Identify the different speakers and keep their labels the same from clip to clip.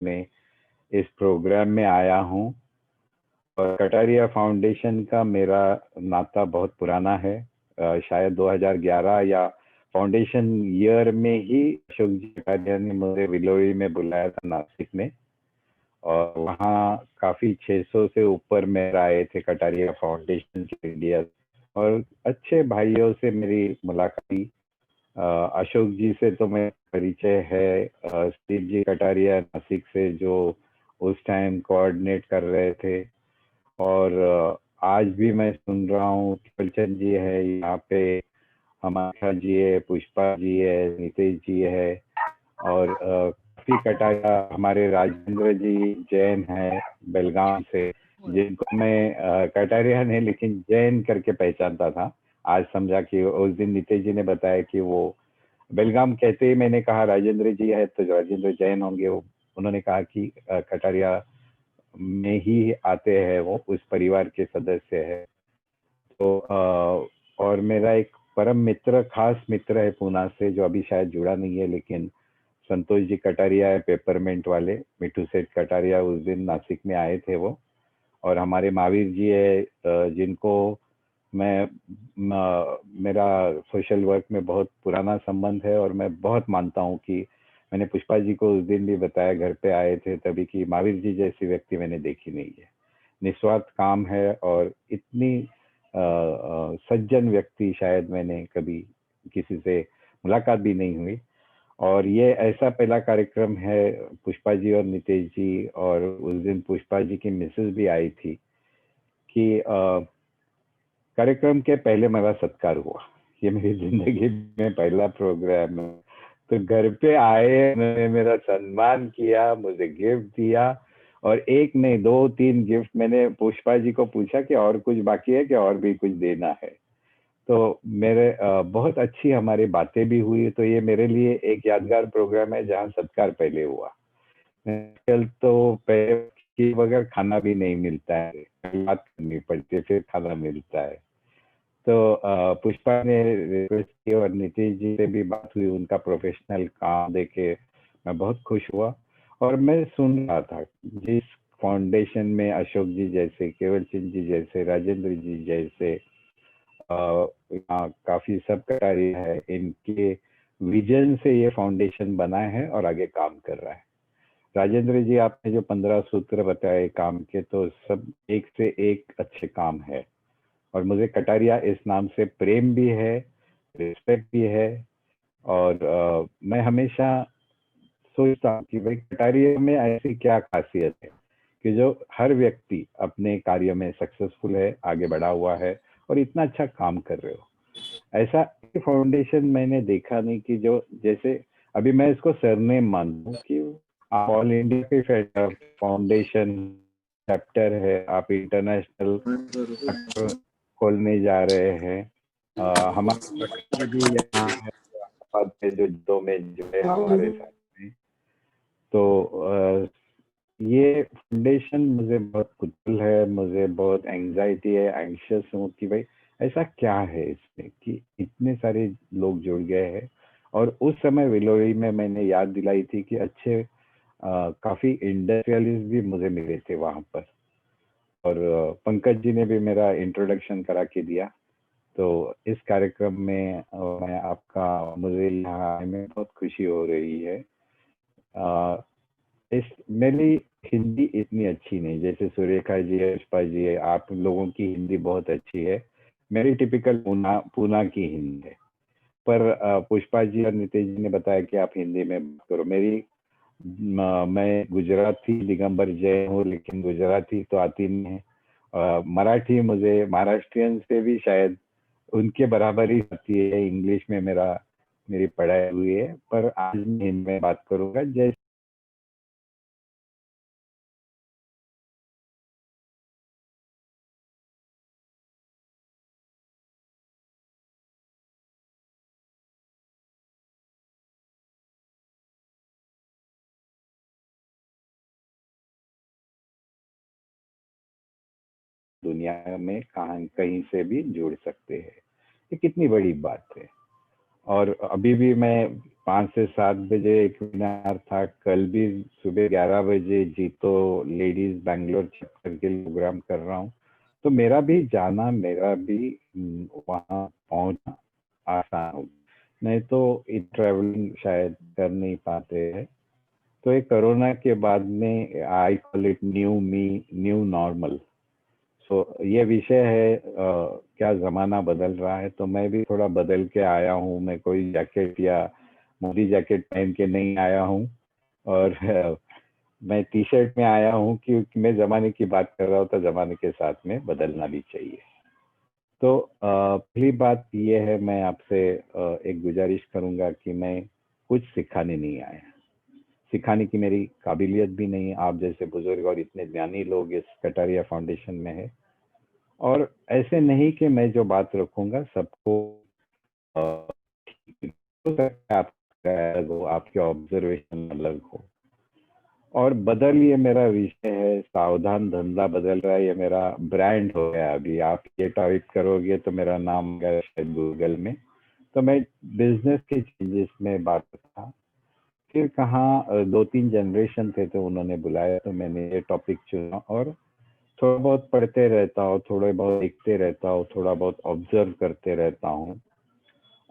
Speaker 1: में इस प्रोग्राम में आया हूँ। और कटारिया फाउंडेशन का मेरा नाता बहुत पुराना है। शायद 2011 या फाउंडेशन ईयर में ही अशोक जी कटारिया ने मुझे विलोरी में बुलाया था, नासिक में। और वहाँ काफी 600 से ऊपर मेरे आए थे कटारिया फाउंडेशन के लीडर्स, और अच्छे भाइयों से मेरी मुलाकात हुई। अशोक जी से तो मेरा परिचय है, स्टीव जी कटारिया नासिक से, जो उस टाइम कोऑर्डिनेट कर रहे थे। और आज भी मैं सुन रहा हूँ केवलचंद जी है यहाँ पे, हमारा जी है, पुष्पा जी है, नितेश जी है, और काफी कटारिया हमारे राजेंद्र जी जैन है बेलगाम से, जिनको मैं कटारिया नहीं लेकिन जैन करके पहचानता था। आज समझा कि उस दिन नितेश जी ने बताया कि वो बेलगाम कहते ही मैंने कहा राजेंद्र जी है तो राजेंद्र जैन होंगे। वो उन्होंने कहा कि कटारिया में ही आते हैं, वो उस परिवार के सदस्य है। तो और मेरा एक परम मित्र, खास मित्र है पूना से, जो अभी शायद जुड़ा नहीं है, लेकिन संतोष जी कटारिया है, पेपरमेंट वाले, मिठू सेठ कटारिया उस दिन नासिक में आए थे वो। और हमारे महावीर जी है, जिनको मैं मेरा सोशल वर्क में बहुत पुराना संबंध है, और मैं बहुत मानता हूँ कि मैंने पुष्पा जी को उस दिन भी बताया, घर पे आए थे तभी, कि महावीर जी जैसी व्यक्ति मैंने देखी नहीं है। निस्वार्थ काम है, और इतनी सज्जन व्यक्ति शायद मैंने कभी किसी से मुलाकात भी नहीं हुई। और ये ऐसा पहला कार्यक्रम है, पुष्पा जी और नितेश जी, और उस दिन पुष्पा जी की मिसेस भी आई थी, कि कार्यक्रम के पहले मेरा सत्कार हुआ। ये मेरी जिंदगी में पहला प्रोग्राम है। तो घर पे आए, उन्होंने मेरा सम्मान किया, मुझे गिफ्ट दिया, और एक नहीं 2-3 गिफ्ट। मैंने पुष्पा जी को पूछा कि और कुछ बाकी है कि और भी कुछ देना है। तो मेरे बहुत अच्छी हमारी बातें भी हुई। तो ये मेरे लिए एक यादगार प्रोग्राम है जहाँ सत्कार पहले हुआ। आजकल तो पैसे के बगैर खाना भी नहीं मिलता है, बात करनी पड़ती है फिर खाना मिलता है। तो पुष्पा ने रिक्वेस्ट की, और नीतीश जी से भी बात हुई, उनका प्रोफेशनल काम देखे मैं बहुत खुश हुआ। और मैं सुन रहा था जिस फाउंडेशन में अशोक जी जैसे, केवल चंद जी जैसे, राजेंद्र जी जैसे, यहाँ काफी सब कार्य है, इनके विजन से ये फाउंडेशन बना है और आगे काम कर रहा है। राजेंद्र जी, आपने जो 15 सूत्र बताए काम के, तो सब एक से एक अच्छे काम है। और मुझे कटारिया इस नाम से प्रेम भी है, रिस्पेक्ट भी है। और मैं हमेशा सोचता हूँ कि भाई कटारिया में ऐसी क्या खासियत है कि जो हर व्यक्ति अपने कार्य में सक्सेसफुल है, आगे बढ़ा हुआ है, और इतना अच्छा काम कर रहे हो। ऐसा फाउंडेशन मैंने देखा नहीं कि जो, जैसे अभी मैं इसको सरनेम मानूं कि आप ऑल इंडिया के फाउंडेशन चैप्टर है, आप इंटरनेशनल खोलने जा रहे हैं। हमारे प्रकाश जी यहाँ है, हैदराबाद में, जो दो में जुड़े हमारे साथ में। तो ये फाउंडेशन मुझे बहुत कुतूहल है, मुझे बहुत एंजाइटी है, एंशियस हूँ कि भाई ऐसा क्या है इसमें कि इतने सारे लोग जुड़ गए हैं। और उस समय विलोरी में मैंने याद दिलाई थी कि अच्छे काफी इंडस्ट्रियलिस्ट भी मुझे मिले थे वहां पर। और पंकज जी ने भी मेरा इंट्रोडक्शन करा के दिया। तो इस कार्यक्रम में मैं आपका, मुझे यहाँ आने में बहुत खुशी हो रही है। इस मेरी हिंदी इतनी अच्छी नहीं, जैसे सुरेखा जी है, पुष्पा जी है, आप लोगों की हिंदी बहुत अच्छी है। मेरी टिपिकल पूना पूना की हिंदी है। पर पुष्पा जी और नितेश जी ने बताया कि आप हिंदी में बात करो। मैं गुजराती दिगंबर जय हूँ, लेकिन गुजराती तो आती नहीं है। मराठी मुझे महाराष्ट्रियन से भी शायद उनके बराबर ही आती है। इंग्लिश में मेरी पढ़ाई हुई है, पर आज मैं हिंदी में बात करूंगा। जैसे दुनिया में कहीं कहीं से भी जुड़ सकते हैं, ये कितनी बड़ी बात है। और अभी भी मैं 5 से 7 बजे एक वेबिनार था, कल भी सुबह 11 बजे जीतो लेडीज बैंगलोर चैप्टर के लिए प्रोग्राम कर रहा हूँ। तो मेरा भी जाना, मेरा भी वहाँ पहुँचना आसान हो, नहीं तो ट्रैवलिंग शायद कर नहीं पाते हैं। तो ये कोरोना के बाद में I call it new me, new normal. So ये विषय है क्या ज़माना बदल रहा है, तो मैं भी थोड़ा बदल के आया हूँ। मैं कोई जैकेट या मोदी जैकेट पहन के नहीं आया हूँ, और मैं टी शर्ट में आया हूँ क्योंकि मैं ज़माने की बात कर रहा हूँ, तो ज़माने के साथ में बदलना भी चाहिए। तो पहली बात ये है, मैं आपसे एक गुजारिश करूँगा कि मैं कुछ सिखाने नहीं आया, सिखाने की मेरी काबिलियत भी नहीं। आप जैसे बुजुर्ग और इतने ज्ञानी लोग इस कटारिया फाउंडेशन में है, और ऐसे नहीं कि मैं जो बात रखूंगा सबको ठीक हो सकता है, आपका अलग हो, आपके ऑब्जर्वेशन अलग हो। और बदल, ये मेरा विषय है, सावधान धंधा बदल रहा है, ये मेरा ब्रांड हो गया। अभी आप ये टाइप करोगे तो मेरा नाम गया शायद गूगल में। तो मैं बिजनेस के चेंजेस में बात करता, फिर कहाँ 2-3 जनरेशन थे तो उन्होंने बुलाया, तो मैंने ये टॉपिक चुना, और थोड़ा बहुत पढ़ते रहता हूँ, थोड़ा बहुत देखते रहता हूँ, थोड़ा बहुत ऑब्जर्व करते रहता हूँ।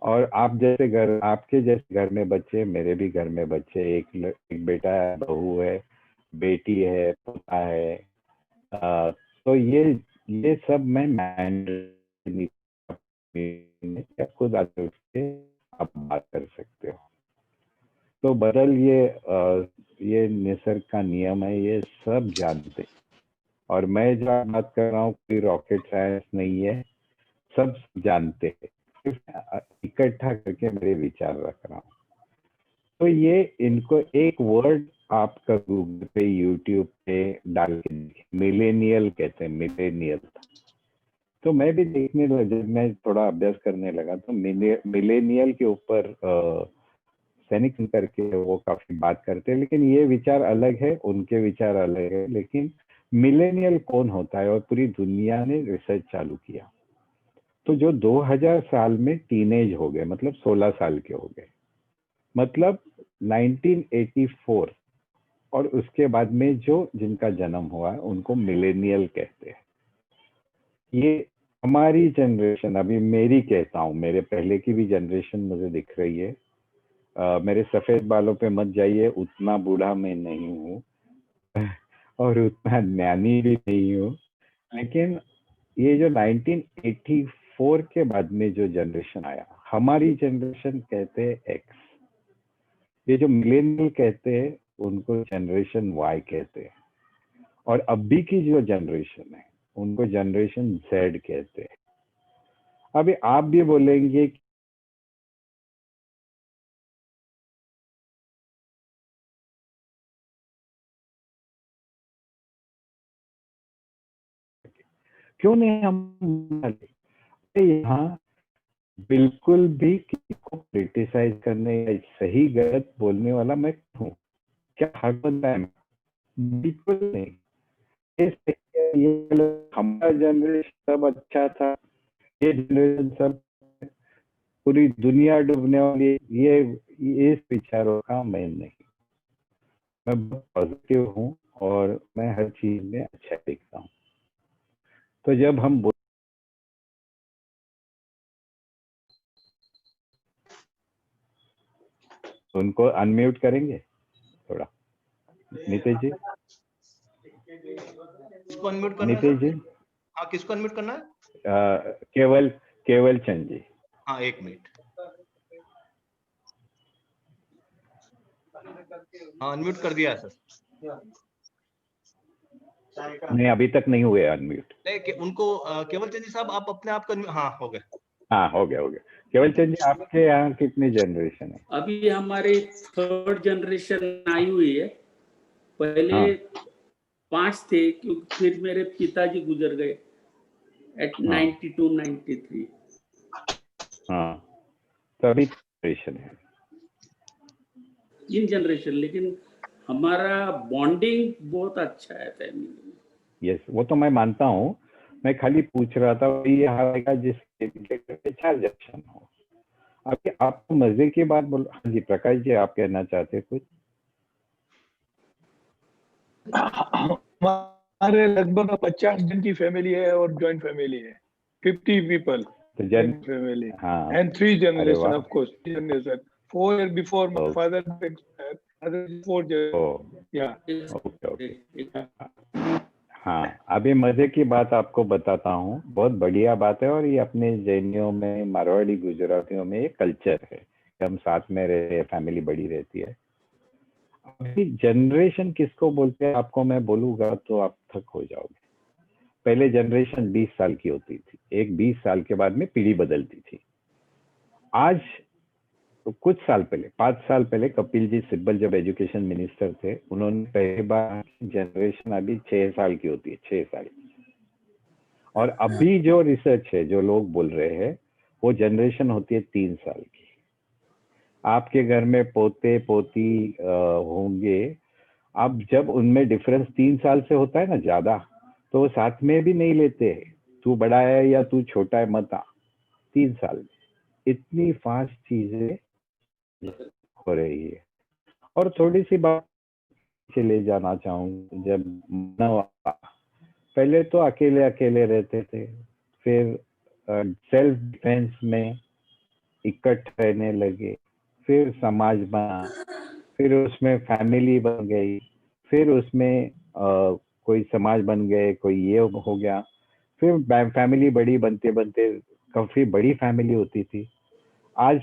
Speaker 1: और आप जैसे घर, आपके जैसे घर में बच्चे, मेरे भी घर में बच्चे, एक बेटा है, बहू है, बेटी है, पोता है। तो ये सब मैं मैनेज खुद आके उठ के आप बात कर सकते हो। तो बदल, ये निसर्ग का नियम है, ये सब जानते। और मैं जो बात कर रहा हूँ कोई रॉकेट साइंस नहीं है, सब जानते हैं, सिर्फ इकट्ठा करके मेरे विचार रख रहा हूँ। तो ये इनको एक वर्ड आपका गूगल पे, यूट्यूब पे डाल के, मिलेनियल कहते हैं, मिलेनियल। तो मैं भी देखने लगा, जब मैं थोड़ा अभ्यास करने लगा, तो मिलेनियल के ऊपर सैनिक करके वो काफी बात करते हैं, लेकिन ये विचार अलग है, उनके विचार अलग है। लेकिन मिलेनियल कौन होता है, और पूरी दुनिया ने रिसर्च चालू किया। तो जो 2000 साल में टीनेज हो गए, मतलब 16 साल के हो गए, मतलब 1984, और उसके बाद में जो जिनका जन्म हुआ है उनको मिलेनियल कहते हैं। ये हमारी जनरेशन, अभी मेरी कहता हूँ, मेरे पहले की भी जनरेशन मुझे दिख रही है। मेरे सफेद बालों पे मत जाइए, उतना बूढ़ा मैं नहीं हूँ और उतना ज्ञानी भी नहीं हूँ। लेकिन ये जो 1984 के बाद में जो जनरेशन आया, हमारी जनरेशन कहते हैं एक्स। ये जो मिलेनियल कहते हैं उनको जनरेशन वाई कहते हैं। और अभी की जो जनरेशन है उनको जनरेशन जेड कहते हैं। अभी आप भी बोलेंगे क्यों नहीं हम यहाँ बिल्कुल भी किसी को क्रिटिसाइज करने या सही गलत बोलने वाला मैं हूँ? क्या हक बनता है? बिल्कुल नहीं। ये सही है, ये गलत, हमारा जनरेशन सब अच्छा था, ये जनरेशन सब, पूरी दुनिया डूबने वाली, ये इस विचारों का मैं नहीं। मैं बहुत पॉजिटिव हूँ, और मैं हर चीज में अच्छा दिखता हूँ। तो जब हम उनको अनम्यूट करेंगे थोड़ा, नीतीश जी,
Speaker 2: किसको अनम्यूट करना है
Speaker 1: नीतीश जी?
Speaker 2: सर? हाँ, किसको अनम्यूट करना है?
Speaker 1: केवल केवल चंद जी।
Speaker 2: हाँ, 1 मिनट। हाँ, अनम्यूट कर दिया है सर।
Speaker 1: नहीं, अभी तक नहीं हुए अनम्यूट।
Speaker 2: नहीं कि उनको केवल चंद जी साहब, आप अपने आप को हाँ, हो गए।
Speaker 1: हाँ, हो गया, हो गया। केवल चंद जी, आपके यहाँ कितनी जनरेशन है?
Speaker 3: अभी हमारी 3rd जनरेशन आई हुई है। पहले
Speaker 1: हाँ
Speaker 3: 5 थे, क्योंकि फिर मेरे पिताजी गुजर गए एट
Speaker 1: हाँ
Speaker 3: 92-93।
Speaker 1: हाँ, तो अभी जनरेशन है।
Speaker 3: इन जनरेशन, लेकिन हमारा बॉन्डिंग बहुत अच्छा है फैमिली में।
Speaker 1: यस, वो तो मैं मानता हूँ। मैं खाली पूछ रहा था, ये हाल का जिस 4 जनरेशन हो। अभी आपको मजे की बात बोल, हाँ जी प्रकाश जी आप कहना चाहते हैं कुछ?
Speaker 4: हमारे लगभग 50 जन की फैमिली है और जॉइंट फैमिली है, 50 पीपल
Speaker 1: तो
Speaker 4: in family
Speaker 1: हाँ,
Speaker 4: and 3
Speaker 1: अरे
Speaker 4: generation,
Speaker 1: वाह,
Speaker 4: of course, 3 generation. 4 years before my
Speaker 1: oh,
Speaker 4: father expired, other 4 years.
Speaker 1: Oh,
Speaker 4: Yeah.
Speaker 1: Okay okay.
Speaker 3: एक-
Speaker 1: हाँ, अभी मजे की बात आपको बताता हूँ, बहुत बढ़िया बात है। और ये अपने जैनियों में, मारवाड़ी गुजरातियों में ये कल्चर है कि हम साथ में रहे, फैमिली बड़ी रहती है। अभी जनरेशन किसको बोलते हैं आपको मैं बोलूंगा तो आप थक हो जाओगे। पहले जनरेशन 20 साल की होती थी, एक 20 साल के बाद में पीढ़ी बदलती थी। आज तो कुछ साल पहले, 5 साल पहले कपिल जी सिब्बल जब एजुकेशन मिनिस्टर थे, उन्होंने पहली बार जनरेशन अभी 6 साल की होती है, 6 साल की। और अभी जो रिसर्च है, जो लोग बोल रहे हैं, वो जनरेशन होती है 3 साल की। आपके घर में पोते पोती होंगे, अब जब उनमें डिफरेंस 3 साल से होता है ना ज्यादा, तो वो साथ में भी नहीं लेते हैं, तू बड़ा है या तू छोटा है मत आ। 3 साल में इतनी फास्ट चीजें हो रही है। और थोड़ी सी बात ले जाना चाहूँ, जब मानव पहले तो अकेले अकेले रहते थे, फिर सेल्फ डिफेंस में इकट्ठे रहने लगे, फिर समाज बना, फिर उसमें फैमिली बन गई, फिर उसमें कोई समाज बन गए, कोई ये हो गया, फिर फैमिली बड़ी बनते बनते काफी बड़ी फैमिली होती थी। आज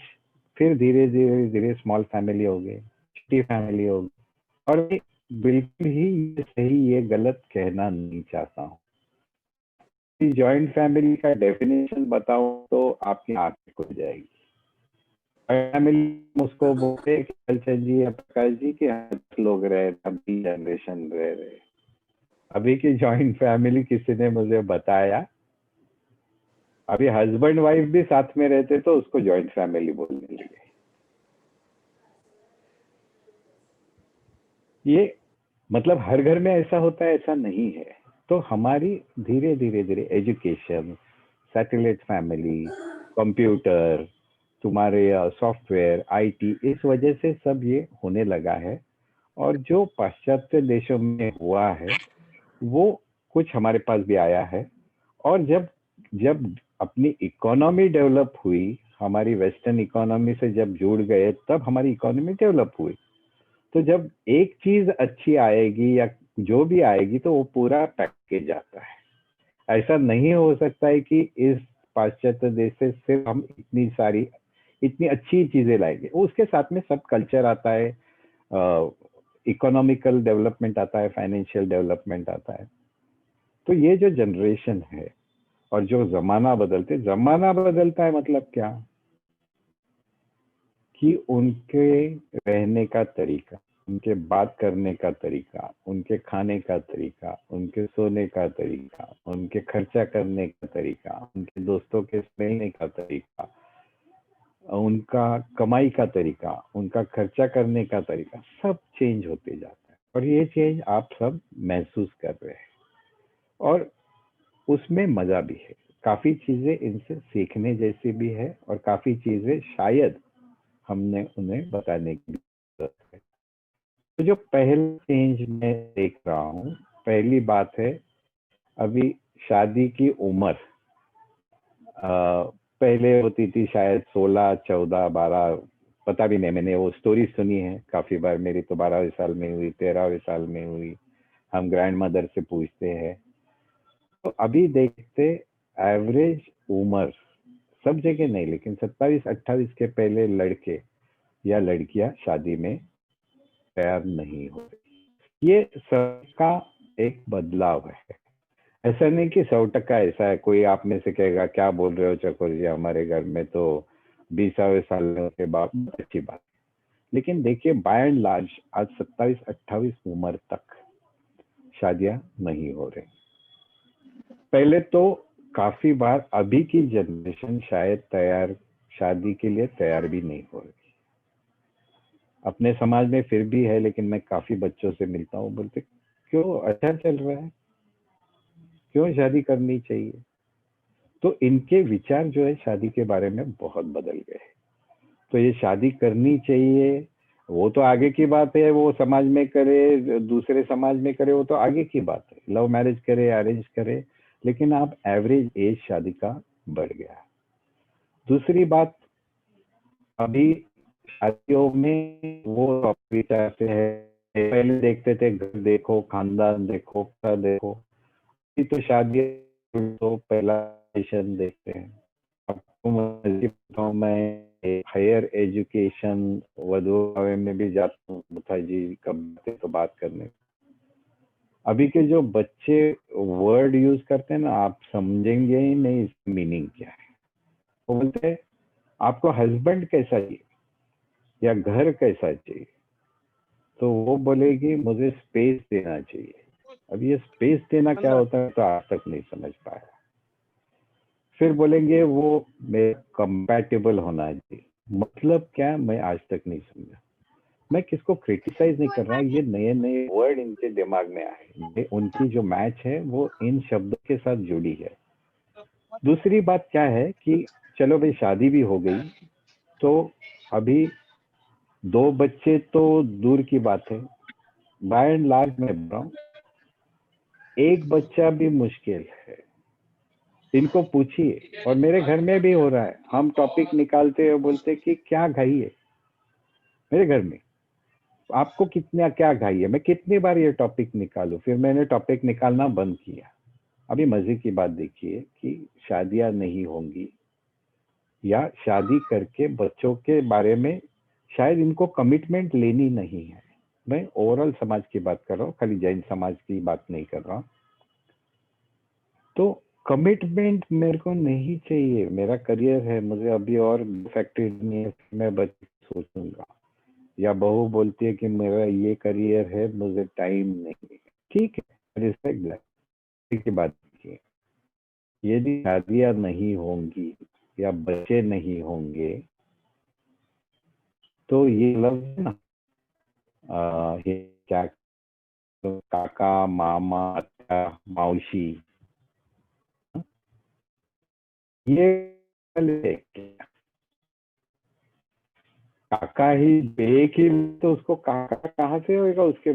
Speaker 1: फिर धीरे धीरे धीरे स्मॉल फैमिली हो गई, छोटी फैमिली हो गई। और मैं बिल्कुल ही ये सही ये गलत कहना नहीं चाहता हूँ। जॉइंट फैमिली का डेफिनेशन बताऊं तो आपकी आंखें खुल जाएगी। फैमिली उसको बोलते हैं कि कलचर जी या प्रकाश जी के 8 लोग रहे, अभी जनरेशन रह रहे। अभी की जॉइंट फैमिली किसी ने मुझे बताया, अभी हस्बैंड वाइफ भी साथ में रहते तो उसको जॉइंट फैमिली बोलने लगे। ये मतलब हर घर में ऐसा होता है ऐसा नहीं है। तो हमारी धीरे धीरे धीरे एजुकेशन, सैटेलाइट फैमिली, कंप्यूटर, तुम्हारे सॉफ्टवेयर, आईटी, इस वजह से सब ये होने लगा है। और जो पाश्चात्य देशों में हुआ है वो कुछ हमारे पास भी आया है। और जब जब अपनी इकोनॉमी डेवलप हुई, हमारी वेस्टर्न इकोनॉमी से जब जुड़ गए, तब हमारी इकोनॉमी डेवलप हुई। तो जब एक चीज अच्छी आएगी या जो भी आएगी तो वो पूरा पैकेज आता है। ऐसा नहीं हो सकता है कि इस पाश्चात्य देश से सिर्फ हम इतनी अच्छी चीजें लाएंगे, उसके साथ में सब कल्चर आता है, इकोनॉमिकल डेवलपमेंट आता है, फाइनेंशियल डेवलपमेंट आता है। तो ये जो जनरेशन है और जो जमाना बदलता है मतलब क्या कि उनके रहने का तरीका, उनके बात करने का तरीका, उनके खाने का तरीका, उनके सोने का तरीका, उनके खर्चा करने का तरीका, उनके दोस्तों के मिलने का तरीका, उनका कमाई का तरीका, उनका खर्चा करने का तरीका, सब चेंज होते जाता है। और ये चेंज आप सब महसूस कर रहे हैं और उसमें मजा भी है। काफी चीजें इनसे सीखने जैसी भी है और काफी चीजें शायद हमने उन्हें बताने की जरूरत है। तो जो पहला चेंज मैं देख रहा हूँ, पहली बात है अभी शादी की उम्र पहले होती थी शायद 16, 14, 12, पता भी नहीं, मैंने वो स्टोरी सुनी है काफी बार। मेरी तो 12वें साल में हुई, 13वें साल में हुई, हम ग्रैंड मदर से पूछते हैं। तो अभी देखते एवरेज उम्र सब जगह नहीं, लेकिन 27-28 के पहले लड़के या लड़कियां शादी में तैयार नहीं हो रही। ये सबका एक बदलाव है। ऐसा नहीं कि 100% ऐसा है। कोई आप में से कहेगा क्या बोल रहे हो चकोर जी, हमारे घर में तो 20वें साल में के बाद, अच्छी बात। लेकिन देखिए बाय एंड लार्ज आज 27-28 उम्र तक शादियां नहीं हो रही। पहले तो काफी बार अभी की जनरेशन शायद शादी के लिए तैयार भी नहीं हो रही। अपने समाज में फिर भी है, लेकिन मैं काफी बच्चों से मिलता हूँ, बोलते क्यों अच्छा चल रहा है, क्यों शादी करनी चाहिए। तो इनके विचार जो है शादी के बारे में बहुत बदल गए। तो ये शादी करनी चाहिए, वो तो आगे की बात है, वो समाज में करे, दूसरे समाज में करे, वो तो आगे की बात है, लव मैरिज करे, अरेंज करे, लेकिन आप एवरेज एज शादी का बढ़ गया। दूसरी बात, अभी शादियों में वो टॉपिक चाहते हैं, पहले देखते थे घर देखो, खानदान देखो, घर देखो, अभी तो शादी तो पहला देखते हैं। आपको मैं हायर एजुकेशन वधु में भी जाता हूँ मुथा जी कब तो बात करने। अभी के जो बच्चे वर्ड यूज करते हैं ना, आप समझेंगे ही नहीं इसका मीनिंग क्या है। वो बोलते हैं आपको हस्बैंड कैसा चाहिए या घर कैसा चाहिए, तो वो बोलेगी मुझे स्पेस देना चाहिए। अब ये स्पेस देना क्या होता है तो आज तक नहीं समझ पाया। फिर बोलेंगे वो मेरे कंपैटिबल होना चाहिए, मतलब क्या, मैं आज तक नहीं समझा। मैं किसको क्रिटिसाइज नहीं कर रहा, ये नए नए वर्ड इनके दिमाग में आए, उनकी जो मैच है वो इन शब्दों के साथ जुड़ी है। दूसरी बात क्या है कि चलो भाई शादी भी हो गई, तो अभी 2 बच्चे तो दूर की बात है, बाय एंड लार्ज मैं बोल रहा हूँ 1 बच्चा भी मुश्किल है। इनको पूछिए, और मेरे घर में भी हो रहा है, हम टॉपिक निकालते हैं, बोलते कि क्या घाई है मेरे घर में, आपको कितना क्या घाई है। मैं कितनी बार ये टॉपिक निकालूं, फिर मैंने टॉपिक निकालना बंद किया। अभी मजे की बात देखिए कि शादियां नहीं होंगी, या शादी करके बच्चों के बारे में शायद इनको कमिटमेंट लेनी नहीं है। मैं ओवरऑल समाज की बात कर रहा हूँ, खाली जैन समाज की बात नहीं कर रहा हूँ। तो कमिटमेंट मेरे को नहीं चाहिए, मेरा करियर है, मुझे अभी और फैक्ट्री नहीं है, मैं बच्चे सोचूंगा। या बहू बोलती है कि मेरा ये करियर है, मुझे टाइम नहीं है, ठीक है, रिस्पेक्ट दैट की बात की। यदि शादियां नहीं होंगी या बच्चे नहीं होंगे, तो ये लफ्ज ना ये क्या, काका, मामा, अत्या, मौसी, ये काका ही एक ही, तो उसको काका कहाँ से होएगा उसके